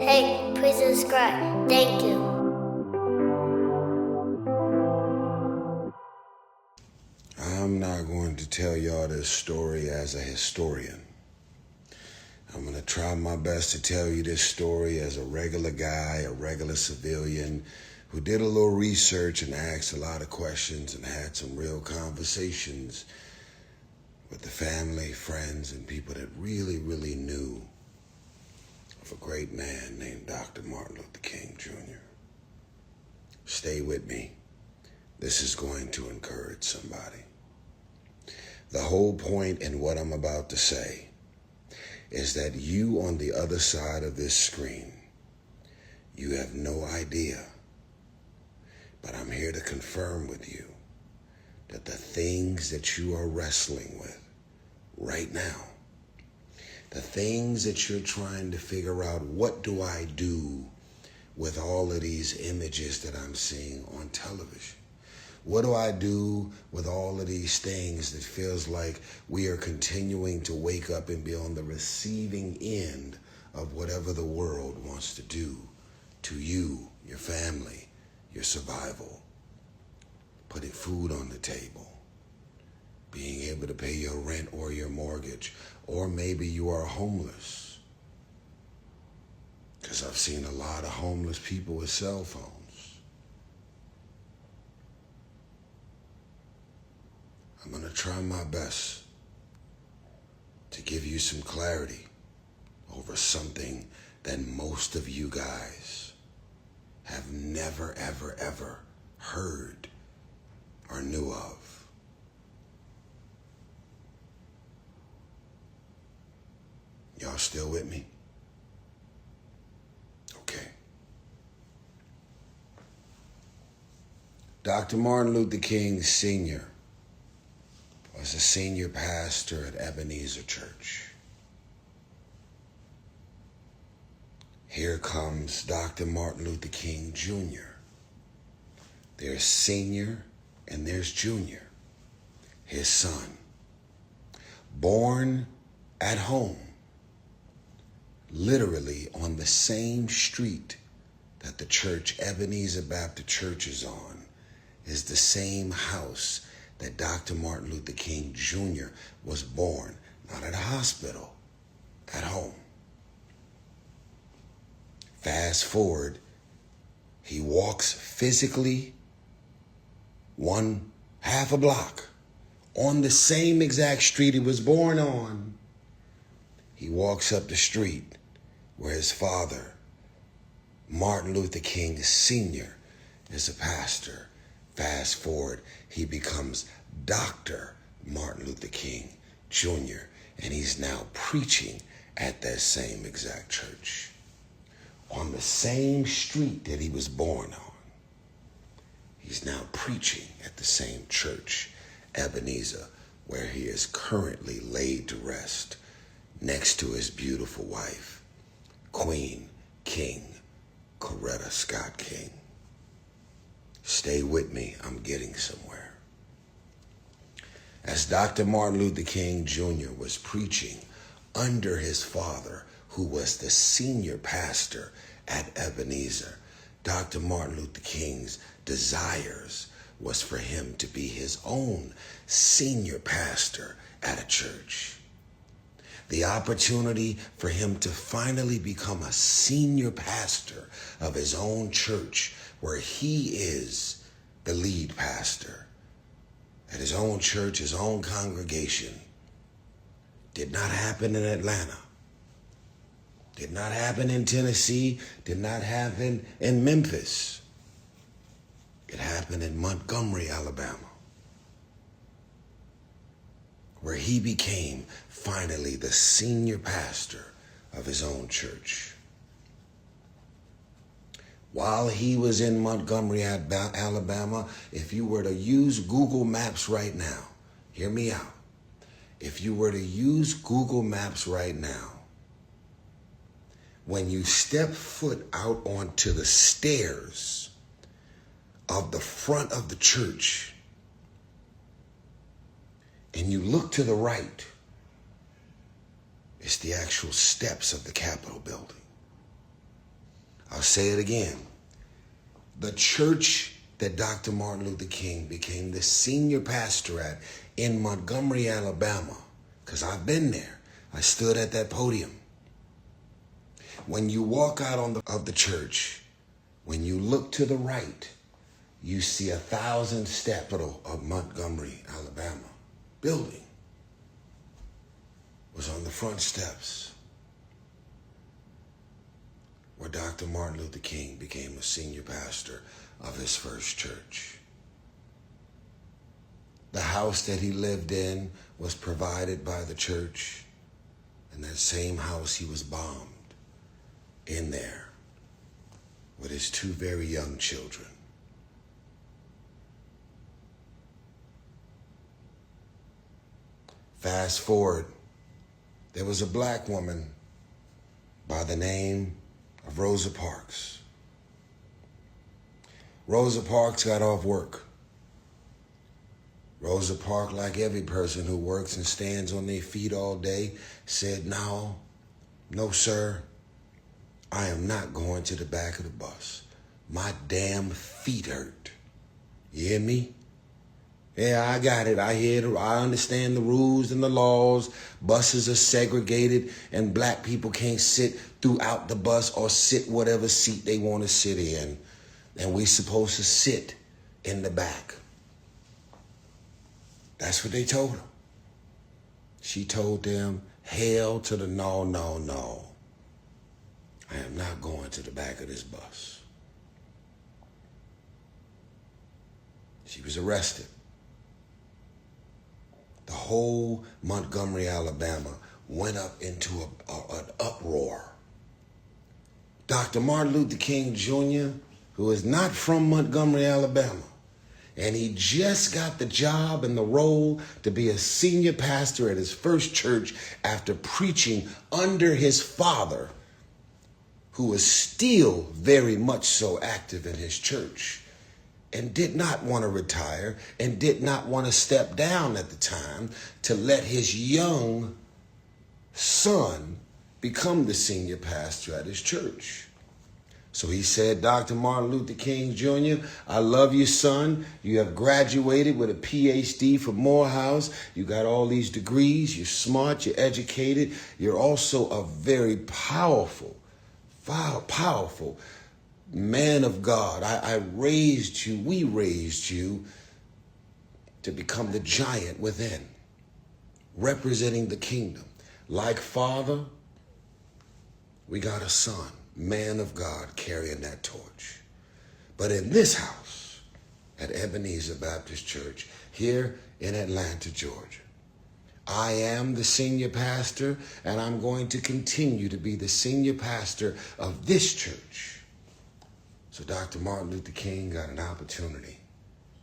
Hey, please subscribe. Thank you. I'm not going to tell y'all this story as a historian. I'm going to try my best to tell you this story as a regular guy, a regular civilian who did a little research and asked a lot of questions and had some real conversations with the family, friends, and people that really, really knew of a great man named Dr. Martin Luther King Jr. Stay with me. This is going to encourage somebody. The whole point in what I'm about to say is that you on the other side of this screen, you have no idea, but I'm here to confirm with you that the things that you are wrestling with right now, the things that you're trying to figure out, what do I do with all of these images that I'm seeing on television? What do I do with all of these things that feels like we are continuing to wake up and be on the receiving end of whatever the world wants to do to you, your family, your survival, putting food on the table, being able to pay your rent or your mortgage, or maybe you are homeless. Because I've seen a lot of homeless people with cell phones. I'm going to try my best to give you some clarity over something that most of you guys have never, ever, ever heard or knew of. Y'all still with me? Okay. Dr. Martin Luther King Sr. was a senior pastor at Ebenezer Church. Here comes Dr. Martin Luther King Jr. There's senior and there's junior, his son. Born at home, literally on the same street that the church, Ebenezer Baptist Church, is on, is the same house that Dr. Martin Luther King Jr. was born, not at a hospital, at home. Fast forward, he walks physically half a block on the same exact street he was born on. He walks up the street where his father, Martin Luther King Sr., is a pastor. Fast forward, he becomes Dr. Martin Luther King Jr., and he's now preaching at that same exact church on the same street that he was born on. He's now preaching at the same church, Ebenezer, where he is currently laid to rest next to his beautiful wife, Queen King Coretta Scott King. Stay with me, I'm getting somewhere. As Dr. Martin Luther King Jr. was preaching under his father, who was the senior pastor at Ebenezer, Dr. Martin Luther King's desires was for him to be his own senior pastor at a church. The opportunity for him to finally become a senior pastor of his own church, where he is the lead pastor at his own church, his own congregation, did not happen in Atlanta, did not happen in Tennessee, did not happen in Memphis. It happened in Montgomery, Alabama, where he became finally the senior pastor of his own church. While he was in Montgomery, Alabama, if you were to use Google Maps right now, hear me out. If you were to use Google Maps right now, when you step foot out onto the stairs of the front of the church and you look to the right, it's the actual steps of the Capitol building. I'll say it again. The church that Dr. Martin Luther King became the senior pastor at in Montgomery, Alabama, because I've been there. I stood at that podium. When you walk out of the church, when you look to the right, you see 1,000 steps of Montgomery, Alabama. Building was on the front steps where Dr. Martin Luther King became a senior pastor of his first church. The house that he lived in was provided by the church, and that same house he was bombed in there with his 2 very young children. Fast forward, there was a black woman by the name of Rosa Parks. Rosa Parks got off work. Rosa Parks, like every person who works and stands on their feet all day, said, no, sir, I am not going to the back of the bus. My damn feet hurt. You hear me? Yeah, I got it. I hear it. I understand the rules and the laws. Buses are segregated and black people can't sit throughout the bus or sit whatever seat they want to sit in. And we're supposed to sit in the back. That's what they told her. She told them, hell to the no, no, no. I am not going to the back of this bus. She was arrested. The whole Montgomery, Alabama went up into an uproar. Dr. Martin Luther King Jr., who is not from Montgomery, Alabama, and he just got the job and the role to be a senior pastor at his first church after preaching under his father, who was still very much so active in his church and did not want to retire and did not want to step down at the time to let his young son become the senior pastor at his church. So he said, Dr. Martin Luther King Jr., I love you, son. You have graduated with a PhD from Morehouse. You got all these degrees. You're smart. You're educated. You're also a very powerful man of God. We raised you to become the giant within, representing the kingdom. Like father, we got a son, man of God, carrying that torch. But in this house, at Ebenezer Baptist Church, here in Atlanta, Georgia, I am the senior pastor, and I'm going to continue to be the senior pastor of this church. So Dr. Martin Luther King got an opportunity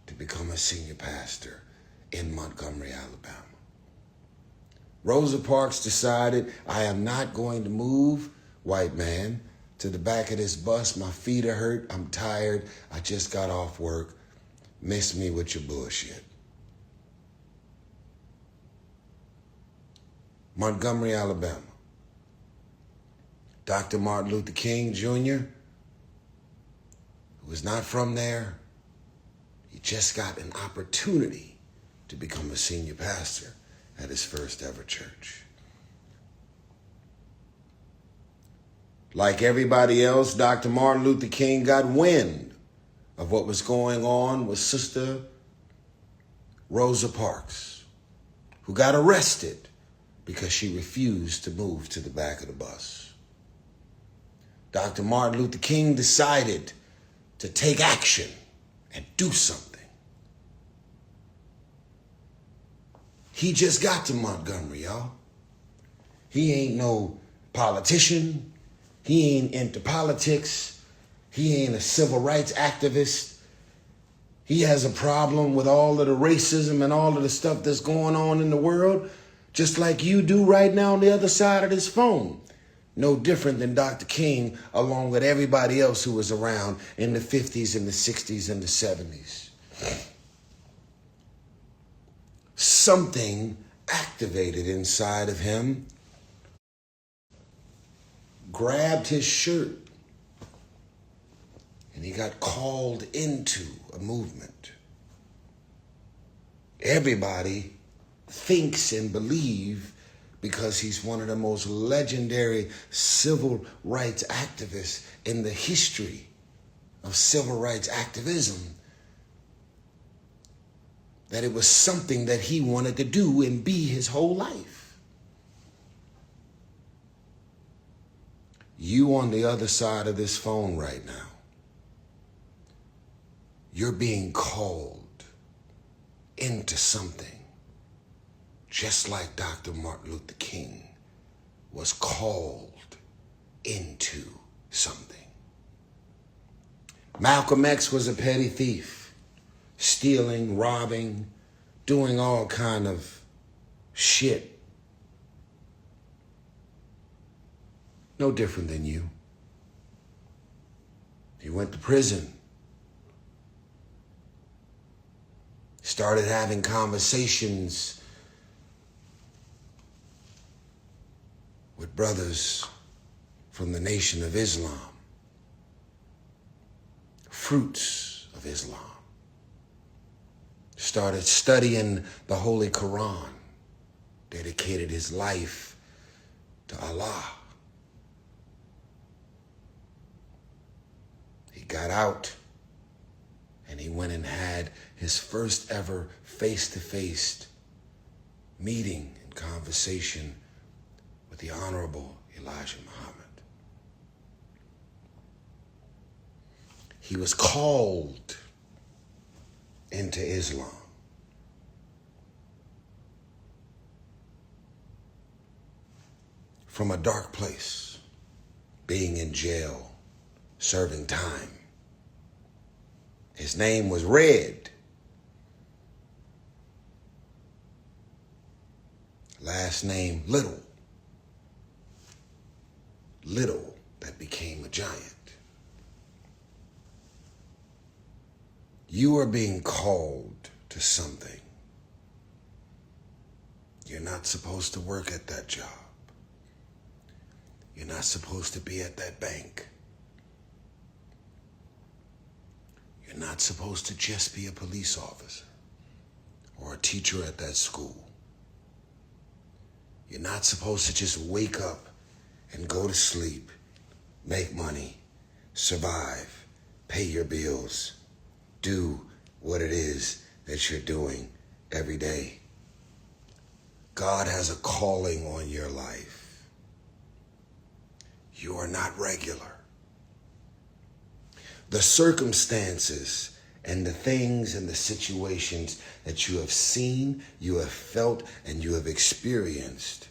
to become a senior pastor in Montgomery, Alabama. Rosa Parks decided, I am not going to move, white man, to the back of this bus. My feet are hurt. I'm tired. I just got off work. Miss me with your bullshit. Montgomery, Alabama. Dr. Martin Luther King Jr., who was not from there, he just got an opportunity to become a senior pastor at his first ever church. Like everybody else, Dr. Martin Luther King got wind of what was going on with Sister Rosa Parks, who got arrested because she refused to move to the back of the bus. Dr. Martin Luther King decided to take action and do something. He just got to Montgomery, y'all. He ain't no politician. He ain't into politics. He ain't a civil rights activist. He has a problem with all of the racism and all of the stuff that's going on in the world, just like you do right now on the other side of this phone. No different than Dr. King, along with everybody else who was around in the 50s and the 60s and the 70s. Something activated inside of him, grabbed his shirt and he got called into a movement. Everybody thinks and believes, because he's one of the most legendary civil rights activists in the history of civil rights activism, that it was something that he wanted to do and be his whole life. You on the other side of this phone right now, you're being called into something, just like Dr. Martin Luther King was called into something. Malcolm X was a petty thief, stealing, robbing, doing all kind of shit. No different than you. He went to prison. Started having conversations with brothers from the Nation of Islam, fruits of Islam. Started studying the Holy Quran, dedicated his life to Allah. He got out and he went and had his first ever face-to-face meeting and conversation with the Honorable Elijah Muhammad. He was called into Islam. From a dark place, being in jail, serving time. His name was Red. Last name Little. Little that became a giant. You are being called to something. You're not supposed to work at that job. You're not supposed to be at that bank. You're not supposed to just be a police officer or a teacher at that school. You're not supposed to just wake up and go to sleep, make money, survive, pay your bills, do what it is that you're doing every day. God has a calling on your life. You are not regular. The circumstances and the things and the situations that you have seen, you have felt, and you have experienced,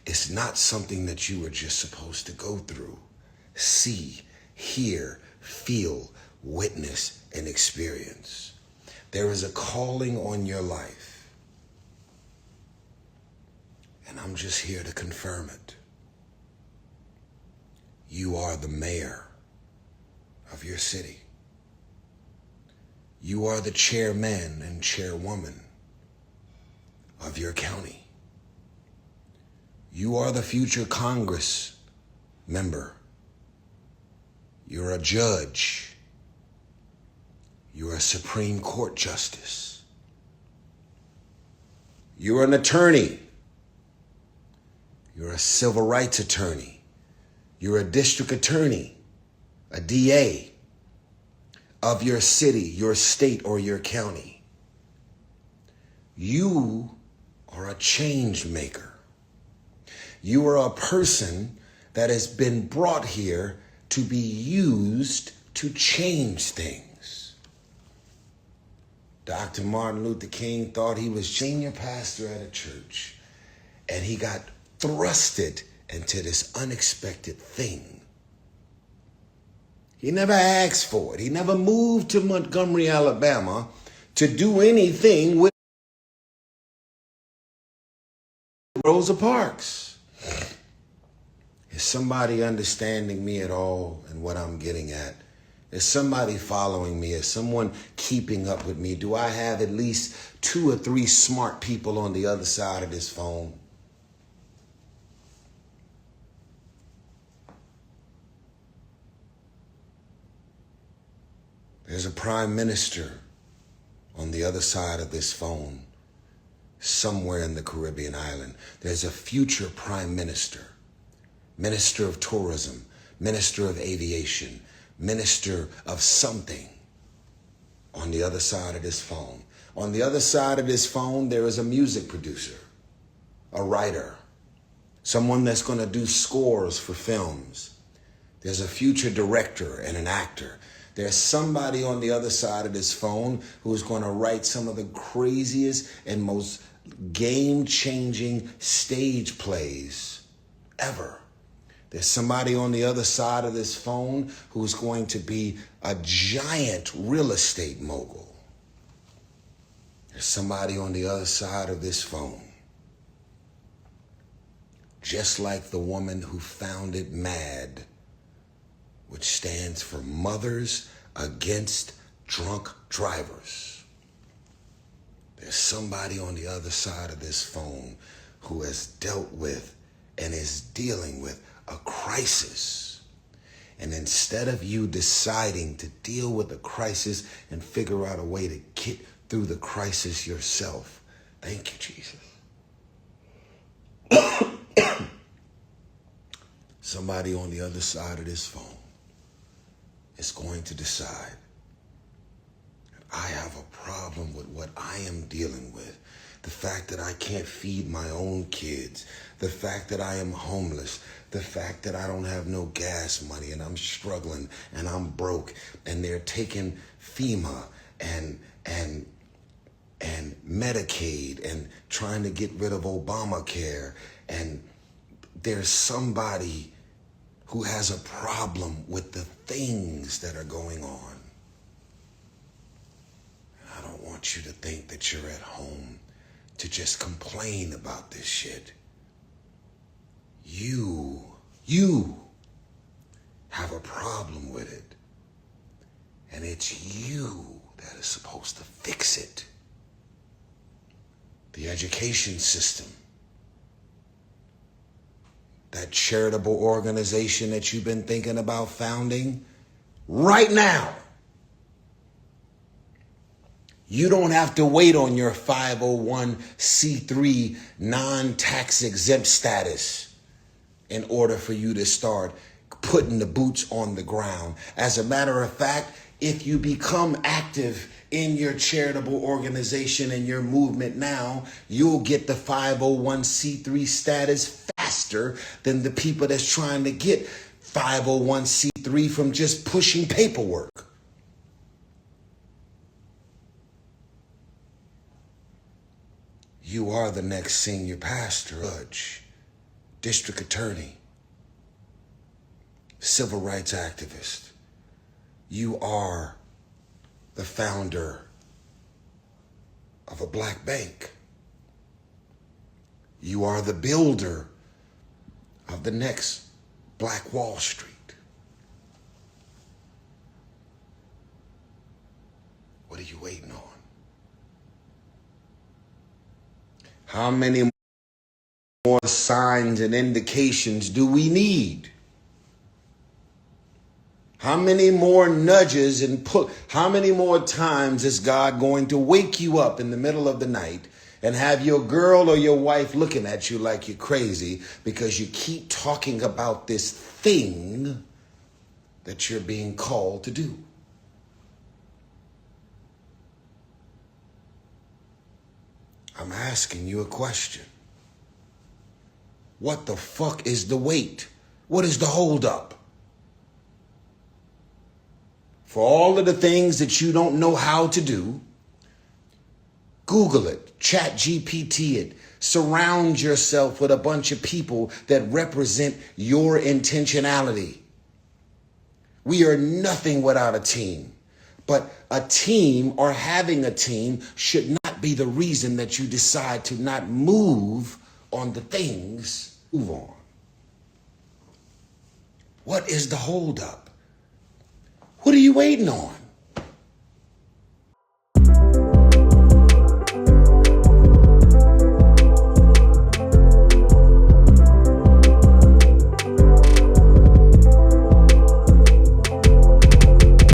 it's not something that you are just supposed to go through, see, hear, feel, witness, and experience. There is a calling on your life, and I'm just here to confirm it. You are the mayor of your city. You are the chairman and chairwoman of your county. You are the future Congress member. You're a judge. You're a Supreme Court justice. You're an attorney. You're a civil rights attorney. You're a district attorney, a DA of your city, your state, or your county. You are a change maker. You are a person that has been brought here to be used to change things. Dr. Martin Luther King thought he was senior pastor at a church, and he got thrusted into this unexpected thing. He never asked for it. He never moved to Montgomery, Alabama to do anything with Rosa Parks. Is somebody understanding me at all and what I'm getting at? Is somebody following me? Is someone keeping up with me? Do I have at least 2 or 3 smart people on the other side of this phone? There's a prime minister on the other side of this phone, somewhere in the Caribbean island. There's a future prime minister, minister of tourism, minister of aviation, minister of something on the other side of this phone. On the other side of this phone, there is a music producer, a writer, someone that's going to do scores for films. There's a future director and an actor. There's somebody on the other side of this phone who's going to write some of the craziest and most game-changing stage plays ever. There's somebody on the other side of this phone who's going to be a giant real estate mogul. There's somebody on the other side of this phone, just like the woman who founded MAD, which stands for Mothers Against Drunk Drivers. There's somebody on the other side of this phone who has dealt with and is dealing with a crisis. And instead of you deciding to deal with the crisis and figure out a way to get through the crisis yourself, thank you, Jesus. Somebody on the other side of this phone is going to decide that I have a problem with what I am dealing with. The fact that I can't feed my own kids, the fact that I am homeless, the fact that I don't have no gas money and I'm struggling and I'm broke, and they're taking FEMA and Medicaid and trying to get rid of Obamacare, and there's somebody who has a problem with the things that are going on. I don't want you to think that you're at home to just complain about this shit. You have a problem with it. And it's you that is supposed to fix it. The education system, that charitable organization that you've been thinking about founding, right now, you don't have to wait on your 501c3 non-tax exempt status in order for you to start putting the boots on the ground. As a matter of fact, if you become active in your charitable organization and your movement now, you'll get the 501c3 status faster than the people that's trying to get 501c3 from just pushing paperwork. You are the next senior pastor, judge, district attorney, civil rights activist. You are the founder of a black bank. You are the builder of the next Black Wall Street. What are you waiting on? How many more signs and indications do we need? How many more nudges and how many more times is God going to wake you up in the middle of the night and have your girl or your wife looking at you like you're crazy because you keep talking about this thing that you're being called to do? I'm asking you a question. What the fuck is the wait? What is the holdup? For all of the things that you don't know how to do, Google it, Chat GPT it, surround yourself with a bunch of people that represent your intentionality. We are nothing without a team, but a team or having a team should not be the reason that you decide to not move on the things. Move on. What is the holdup? What are you waiting on?